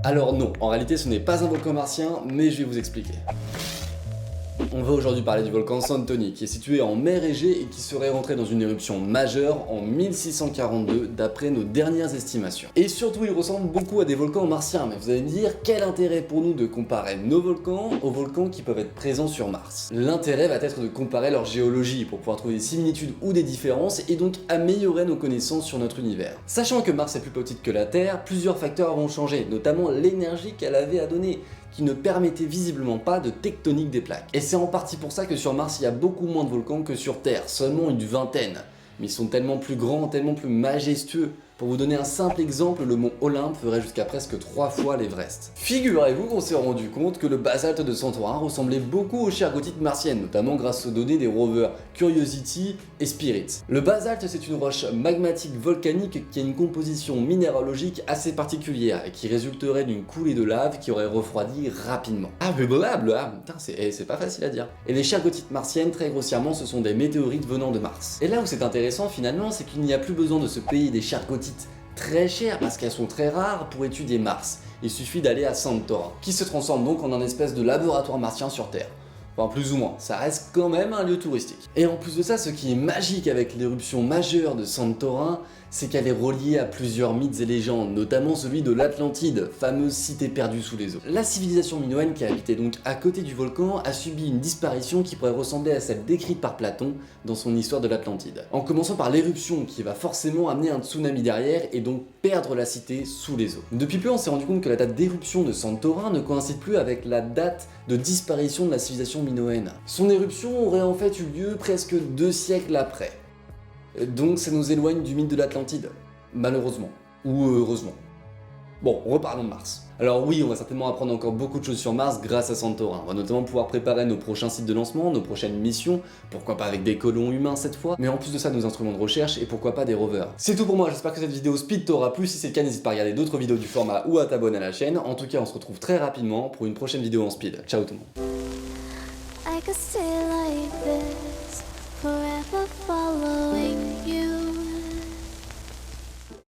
Alors non, en réalité ce n'est pas un volcan martien, mais je vais vous expliquer. On va aujourd'hui parler du volcan Santoni, qui est situé en mer Égée et qui serait rentré dans une éruption majeure en 1642 d'après nos dernières estimations. Et surtout il ressemble beaucoup à des volcans martiens, mais vous allez me dire quel intérêt pour nous de comparer nos volcans aux volcans qui peuvent être présents sur Mars. L'intérêt va être de comparer leur géologie pour pouvoir trouver des similitudes ou des différences et donc améliorer nos connaissances sur notre univers. Sachant que Mars est plus petite que la Terre, plusieurs facteurs vont changer, notamment l'énergie qu'elle avait à donner, qui ne permettait visiblement pas de tectonique des plaques. Et c'est en partie pour ça que sur Mars il y a beaucoup moins de volcans que sur Terre, seulement une vingtaine. Mais ils sont tellement plus grands, tellement plus majestueux. Pour vous donner un simple exemple, le mont Olympe ferait jusqu'à presque 3 fois l'Everest. Figurez-vous qu'on s'est rendu compte que le basalte de Santorin ressemblait beaucoup aux schergotites martiennes, notamment grâce aux données des rovers Curiosity et Spirit. Le basalte, c'est une roche magmatique volcanique qui a une composition minéralogique assez particulière et qui résulterait d'une coulée de lave qui aurait refroidi rapidement. Ah mais blablabla, putain c'est pas facile à dire. Et les schergotites martiennes, très grossièrement, ce sont des météorites venant de Mars. Et là où c'est intéressant finalement, c'est qu'il n'y a plus besoin de se payer des schergotites très chères parce qu'elles sont très rares pour étudier Mars. Il suffit d'aller à Santorin, qui se transforme donc en un espèce de laboratoire martien sur Terre. Enfin plus ou moins, ça reste quand même un lieu touristique. Et en plus de ça, ce qui est magique avec l'éruption majeure de Santorin, c'est qu'elle est reliée à plusieurs mythes et légendes, notamment celui de l'Atlantide, fameuse cité perdue sous les eaux. La civilisation minoenne qui habitait donc à côté du volcan a subi une disparition qui pourrait ressembler à celle décrite par Platon dans son histoire de l'Atlantide. En commençant par l'éruption qui va forcément amener un tsunami derrière et donc perdre la cité sous les eaux. Depuis peu, on s'est rendu compte que la date d'éruption de Santorin ne coïncide plus avec la date de disparition de la civilisation minoenne. Son éruption aurait en fait eu lieu presque 2 siècles après. Donc ça nous éloigne du mythe de l'Atlantide, malheureusement, ou heureusement. Bon, reparlons de Mars. Alors oui, on va certainement apprendre encore beaucoup de choses sur Mars grâce à Santorin. On va notamment pouvoir préparer nos prochains sites de lancement, nos prochaines missions, pourquoi pas avec des colons humains cette fois, mais en plus de ça nos instruments de recherche et pourquoi pas des rovers. C'est tout pour moi, j'espère que cette vidéo speed t'aura plu. Si c'est le cas, n'hésite pas à regarder d'autres vidéos du format ou à t'abonner à la chaîne. En tout cas, on se retrouve très rapidement pour une prochaine vidéo en speed. Ciao tout le monde.